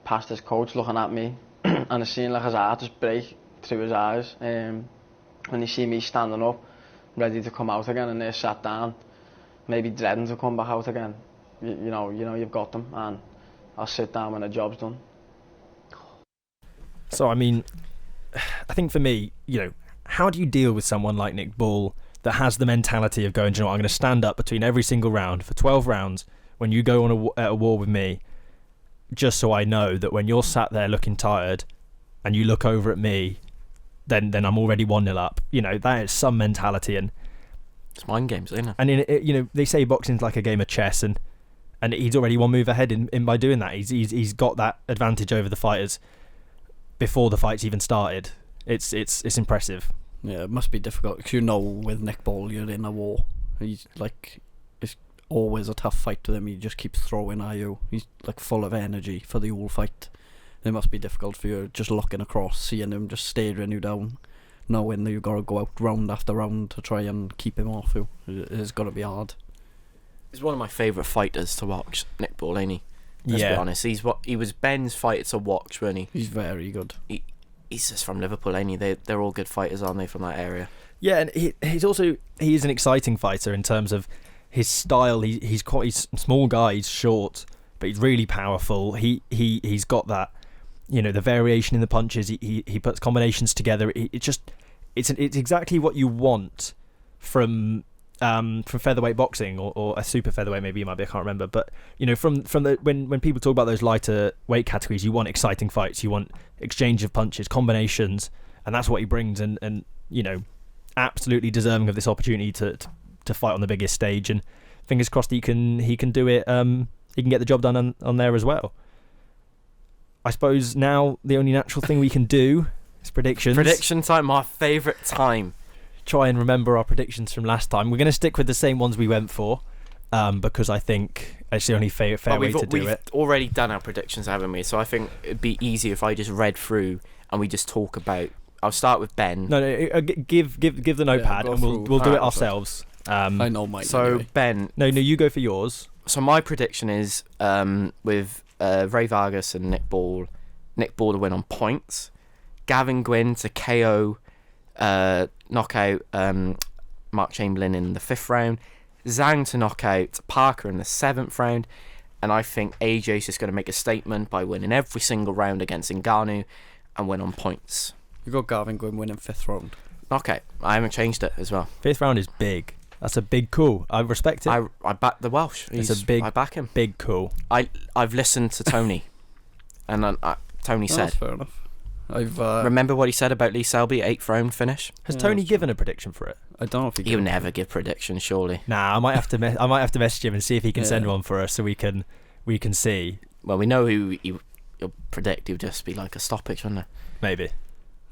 past his coach, looking at me. And I seen like his heart just break through his eyes when he see me standing up ready to come out again, and they sat down maybe dreading to come back out again. You know you've got them, and I'll sit down when the job's done. So I mean, I think for me, how do you deal with someone like Nick Ball that has the mentality of going, I'm going to stand up between every single round for 12 rounds when you go on a war with me, just so I know that when you're sat there looking tired and you look over at me, then I'm already 1-0 up. That is some mentality, and it's mind games, isn't it? And they say boxing's like a game of chess, and he's already one move ahead in by doing that. He's got that advantage over the fighters before the fight's even started. It's impressive. Yeah, it must be difficult because with Nick Ball you're in a war. He's like, it's always a tough fight to him. He just keeps throwing at you. He's like full of energy for the whole fight. It must be difficult for you just looking across, seeing him just staring you down, knowing that you've got to go out round after round to try and keep him off you. It's got to be hard. He's one of my favourite fighters to watch, Nick Ball, ain't he? Let's be honest. He was Ben's fighter to watch, wasn't he? He's very good. He's just from Liverpool, ain't he? They're all good fighters, aren't they, from that area? Yeah, and he's an exciting fighter in terms of his style. He's a small guy, he's short, but he's really powerful. He's got that, the variation in the punches. He puts combinations together. It's exactly what you want from featherweight boxing or a super featherweight, maybe it might be, I can't remember, but from the when people talk about those lighter weight categories, you want exciting fights, you want exchange of punches, combinations, and that's what he brings, and absolutely deserving of this opportunity to fight on the biggest stage, and fingers crossed he can do it. He can get the job done on there as well. I suppose now the only natural thing we can do is predictions. Prediction time, my favourite time. Try and remember our predictions from last time. We're going to stick with the same ones we went for, because I think it's the only fair way to do it. We've already done our predictions, haven't we? So I think it'd be easier if I just read through and we just talk about. I'll start with Ben. No, give the notepad, and we'll do it ourselves. I know mine. So anyway. Ben, no, you go for yours. So my prediction is with Ray Vargas and Nick Ball to win on points. Gavin Gwynne to KO, knockout Mark Chamberlain in the 5th round. Zhang to knock out Parker in the 7th round. And I think AJ's just going to make a statement by winning every single round against Ngannou and win on points. You got Gavin Gwynne winning 5th round. Okay, I haven't changed it as well. 5th round is big. That's a big call. I respect it. I back the Welsh. I back him. Big call. I've listened to Tony, and Tony said. That's fair enough. Remember what he said about Lee Selby, 8th round finish? Has Tony given a prediction for it? I don't know if he'll never give predictions, surely. Nah, I might have to message him and see if he can send one for us so we can see. Well, we know who he'll predict. He'll just be like a stoppage, wouldn't it? Maybe.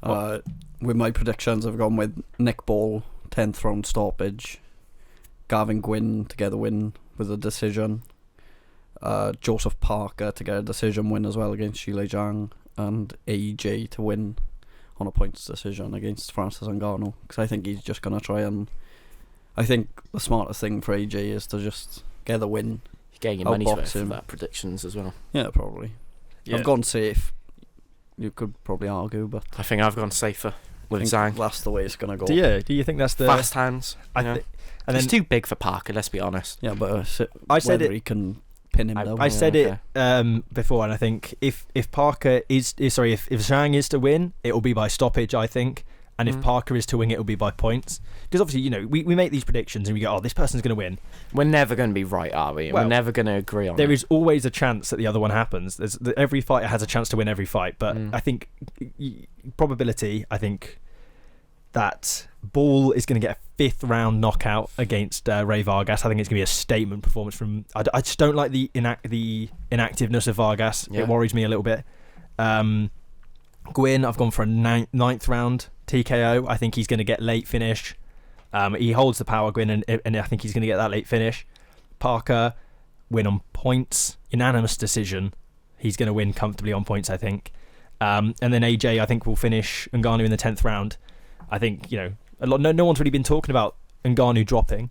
With my predictions, I've gone with Nick Ball, 10th round stoppage. Gavin Gwynne to get a win with a decision. Joseph Parker to get a decision win as well against Shile Zhang. And AJ to win on a points decision against Francis Ngannou. Because I think he's just going to try and... I think the smartest thing for AJ is to just get a win. You're getting your money's worth for that predictions as well. Yeah, probably. Yeah. I've gone safe. You could probably argue, but... I think I've gone safer with Zhang. That's the way it's going to go. Do you think that's the... Fast hands. And it's too big for Parker, let's be honest. Yeah, but I said he can pin him down. I said it before, and I think if Parker if Zhang is to win, it will be by stoppage, I think. And if Parker is to win, it will be by points. Because obviously, we make these predictions and we go, oh, this person's going to win. We're never going to be right, are we? We're never going to agree on it. There is always a chance that the other one happens. Every fighter has a chance to win every fight. But I think probability, I think that Ball is going to get a 5th round knockout against Ray Vargas. I think it's going to be a statement performance from... I just don't like the inactiveness of Vargas. Yeah. It worries me a little bit. Gwynne, I've gone for a 9th round TKO. I think he's going to get late finish. He holds the power, Gwynne, and I think he's going to get that late finish. Parker, win on points. Unanimous decision. He's going to win comfortably on points, I think. And then AJ, I think, will finish Ngannou in the 10th round. I think, no one's really been talking about Ngannou dropping,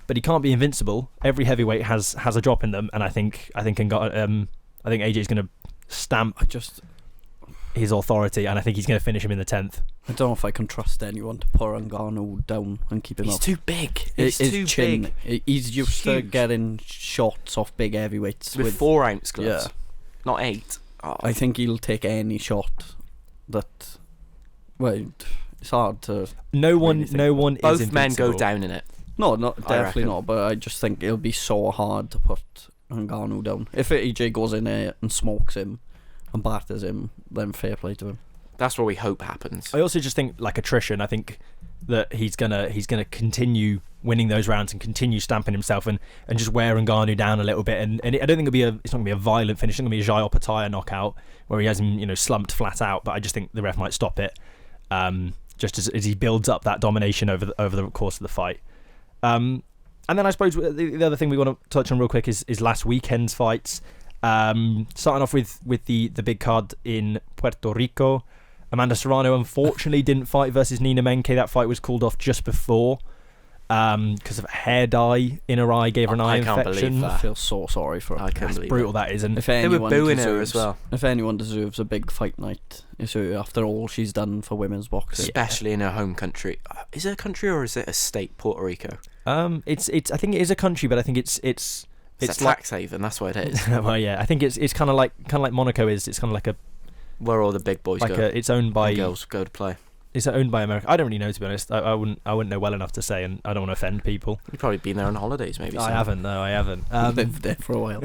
but he can't be invincible. Every heavyweight has a drop in them, and I think AJ's going to stamp his authority, and I think he's going to finish him in the 10th. I don't know if I can trust anyone to put Ngannou down and keep him up. He's too big. He's too big. He's used to getting shots off big heavyweights with 4-ounce gloves, not 8. Oh. I think he'll take any shot that. Well, it's hard to. No one is both men go down in it. No, definitely not. But I just think it'll be so hard to put Ngannou down. If AJ goes in there and smokes him and batters him, then fair play to him. That's what we hope happens. I also just think, like attrition, I think that he's gonna continue winning those rounds and continue stamping himself and just wear Ngannou down a little bit. And I don't think it's not gonna be a violent finish. It's not gonna be a Jai Opataya knockout where he has him slumped flat out. But I just think the ref might stop it. Just as he builds up that domination over the course of the fight. And then I suppose the other thing we want to touch on real quick is last weekend's fights. Starting off with the big card in Puerto Rico. Amanda Serrano unfortunately didn't fight versus Nina Menke. That fight was called off just before because of hair dye in her eye, gave her an eye infection. Can't believe that. I feel so sorry for her. That's brutal, that is. And they were booing her as well. If anyone deserves a big fight night, it's her, after all she's done for women's boxing. Especially in her home country. Is it a country or is it a state, Puerto Rico? It's I think it is a country, but I think it's a tax haven. That's what it is. Well, yeah, I think it's kind of like Monaco is. It's kind of like a where all the big boys go. It's owned by girls go to play. It's owned by America. I don't really know, to be honest. I wouldn't know well enough to say, and I don't want to offend people. You've probably been there on holidays, maybe. I haven't. No, I haven't. You've lived there for a while.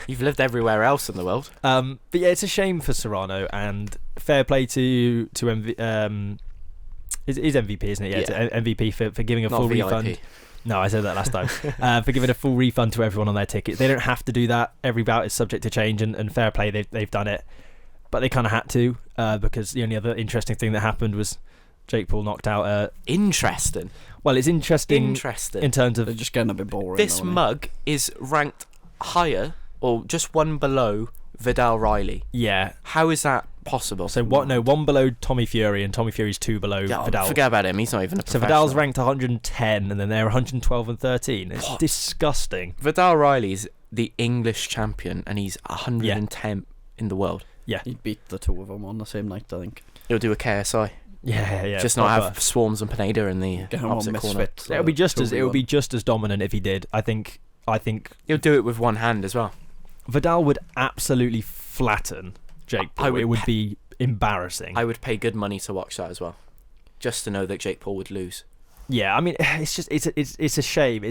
You've lived everywhere else in the world. But yeah, it's a shame for Serrano, and fair play to MVP, isn't it? Yeah, to MVP for giving a Not full VIP. refund. No, I said that last time. For giving a full refund to everyone on their tickets. They don't have to do that. Every bout is subject to change, and fair play, they've done it. But they kind of had to, because the only other interesting thing that happened was Jake Paul knocked out... Interesting. Well, it's interesting in terms of... They're just getting a bit boring. This mug is ranked higher, or just one below, Vidal Riley. Yeah. How is that possible? So one below Tommy Fury, and Tommy Fury's 2 below Vidal. Forget about him, he's not even a professional. So Vidal's ranked 110, and then they're 112 and 13. It's disgusting. Vidal Riley's the English champion, and he's 110 in the world. Yeah. He'd beat the two of them on the same night, I think. He'll do a KSI. Yeah. Just not have Swarms and Pineda in the opposite corner. It would be just as dominant if he did. I think he'll do it with one hand as well. Vidal would absolutely flatten Jake Paul. It would be embarrassing. I would pay good money to watch that as well, just to know that Jake Paul would lose. Yeah, I mean, it's a shame.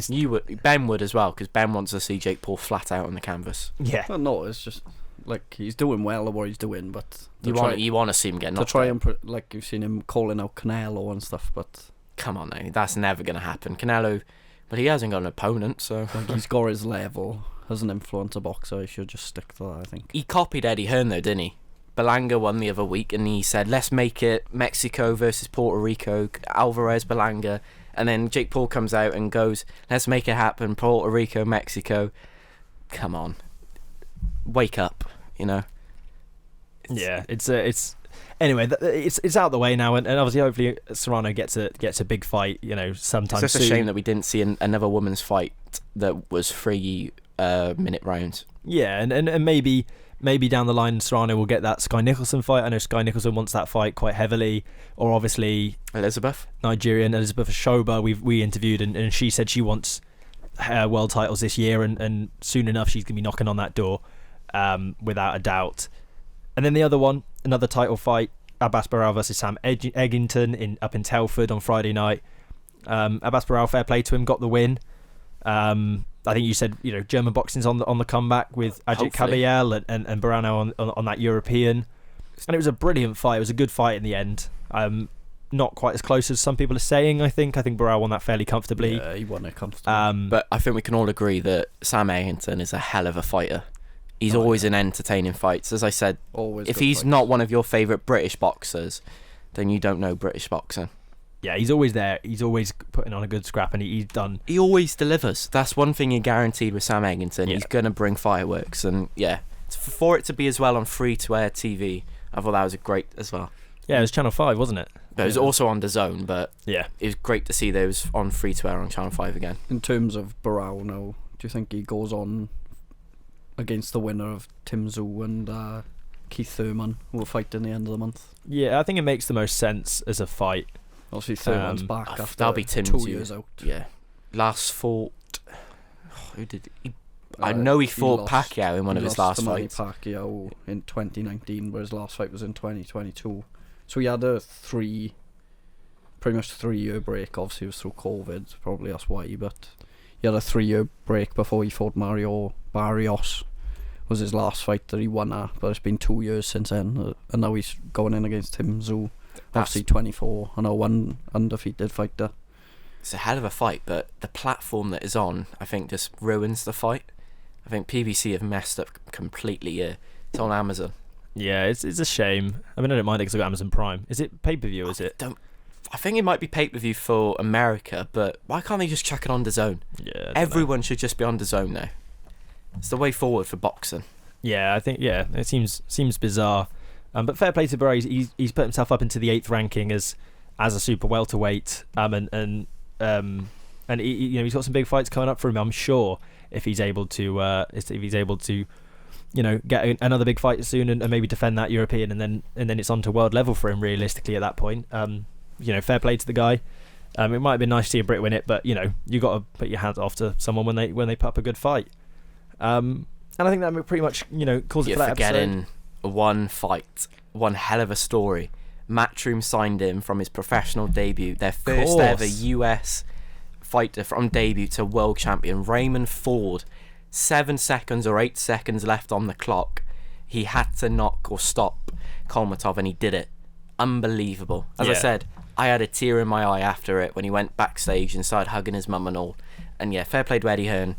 Ben would as well, because Ben wants to see Jake Paul flat out on the canvas. Yeah. Well, no, it's just like he's doing well at what he's doing, but you want to see him get knocked to try and like you've seen him calling out Canelo and stuff, but come on now, that's never going to happen. Canelo, but he hasn't got an opponent, so like he's got his level as an influencer boxer. He should just stick to that, I think. He copied Eddie Hearn though, didn't he? Berlanga won the other week, and he said, "Let's make it Mexico versus Puerto Rico, Alvarez Berlanga." And then Jake Paul comes out and goes, "Let's make it happen, Puerto Rico, Mexico." Come on, wake up, you know. It's anyway. It's out the way now, and obviously, hopefully, Serrano gets a big fight. You know, sometime. It's just a shame that we didn't see another women's fight that was 3-minute rounds. Yeah, and maybe down the line Serrano will get that Sky Nicholson fight. I know Sky Nicholson wants that fight quite heavily. Or obviously Nigerian Elizabeth Ashoba we interviewed, and she said she wants world titles this year, and soon enough she's going to be knocking on that door, without a doubt. And then the other one, another title fight, Abbas Barral versus Sam Eggington up in Telford on Friday night. Abbas Barral, fair play to him, got the win. I think you said, you know, German boxing's on the comeback with Ajit Kabayel and Barano on that European, and it was a brilliant fight. It was a good fight in the end. Not quite as close as some people are saying. I think Barral won that fairly comfortably. Yeah, he won it comfortably. But I think we can all agree that Sam Eggington is a hell of a fighter. He's always in entertaining fights. As I said, if he's not one of your favourite British boxers, then you don't know British boxing. Yeah, he's always there. He's always putting on a good scrap, and he's done. He always delivers. That's one thing you're guaranteed with Sam Eggington. Yeah. He's going to bring fireworks, and for it to be as well on free-to-air TV, I thought that was great as well. Yeah, it was Channel 5, wasn't it? But it was also on DAZN, but yeah, it was great to see that it was on free-to-air on Channel 5 again. In terms of Barral now, do you think he goes on against the winner of Tim Tszyu and Keith Thurman, who will fight in the end of the month? Yeah, I think it makes the most sense as a fight. Obviously, Thurman's back after that'll be Tim 2 years out. Yeah, last fought. Who did he? I know he fought Pacquiao in one of his last fights. Pacquiao in 2019, but his last fight was in 2022. So he had pretty much 3 year break. Obviously, it was through COVID. Probably that's why. But he had a 3 year break before he fought Mario Barrios. Was his last fight that he won at, but it's been 2 years since then, and now he's going in against Tim Tszyu. Obviously 24, and a one undefeated fighter. It's a hell of a fight, but the platform that is on, I think, just ruins the fight. I think PBC have messed up completely here. It's on Amazon. Yeah, it's a shame. I mean, I don't mind it because I've got Amazon Prime. Is it pay-per-view, is it? I think it might be pay-per-view for America, but why can't they just chuck it on DAZN? Yeah, everyone should just be on DAZN now. It's the way forward for boxing. Yeah, I think, it seems bizarre. But fair play to Barral. He's put himself up into the 8th ranking as a super welterweight, and he, you know, he's got some big fights coming up for him. I'm sure if he's able to you know, get another big fight soon and maybe defend that European, and then it's on to world level for him realistically at that point. You know, fair play to the guy. It might have been nice to see a Brit win it, but you know, you got to put your hands off to someone when they put up a good fight. And I think that pretty much, you know, calls it for that episode. One fight, one hell of a story. Matchroom signed him from his professional debut, their first ever US fighter from debut to world champion, Raymond Ford. 7 seconds or 8 seconds left on the clock. He had to knock or stop Kolmatov, and he did it. Unbelievable. As I said, I had a tear in my eye after it when he went backstage and started hugging his mum and all. And yeah, fair play to Eddie Hearn.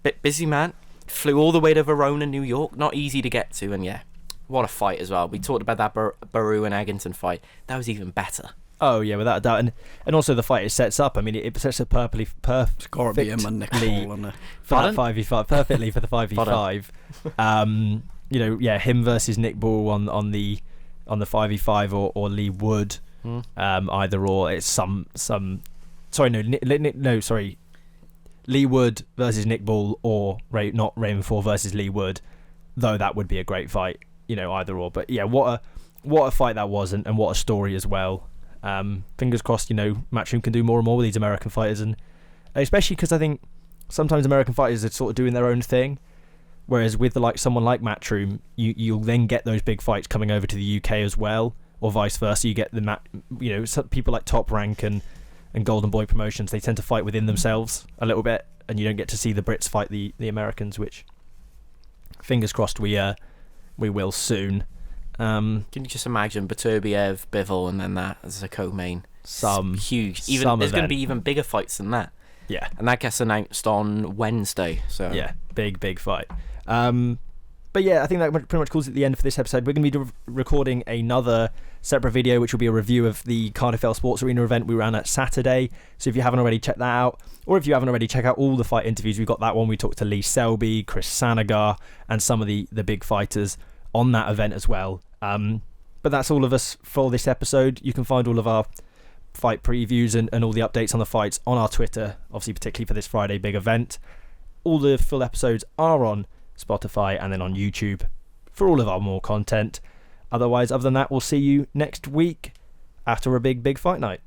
Bit busy man. Flew all the way to Verona, New York. Not easy to get to, and yeah. What a fight as well. We talked about that Baru and Eggington fight. That was even better. Oh yeah, without a doubt, and also the fight it sets up. I mean, it sets up perfectly for that 5v5, perfectly for the 5v5. You know, yeah, him versus Nick Ball on the 5v5 or Lee Wood, either or. It's sorry, Lee Wood versus Nick Ball, or not Raymond Ford versus Lee Wood. Though that would be a great fight. You know, either or. But yeah, what what a fight that was, and what a story as well. Fingers crossed, Matchroom can do more and more with these American fighters, and especially because I think sometimes American fighters are sort of doing their own thing, whereas with someone like Matchroom, you'll then get those big fights coming over to the UK as well, or vice versa. You get some people like Top Rank and Golden Boy Promotions. They tend to fight within themselves a little bit, and you don't get to see the Brits fight the Americans, which fingers crossed we will soon. Can you just imagine Beterbiev, Bivol, and then that as a co-main? Huge. There's going to be even bigger fights than that. Yeah, and that gets announced on Wednesday. So yeah, big fight. But yeah, I think that pretty much calls it the end for this episode. We're going to be recording another separate video, which will be a review of the Cardiff L Sports Arena event we ran at Saturday. So if you haven't already, check that out. Or if you haven't already, check out all the fight interviews. We've got that one. We talked to Lee Selby, Chris Sanagar, and some of the big fighters on that event as well. But that's all of us for this episode. You can find all of our fight previews and all the updates on the fights on our Twitter, obviously particularly for this Friday big event. All the full episodes are on Spotify and then on YouTube for all of our more content. Other than that, we'll see you next week after a big fight night.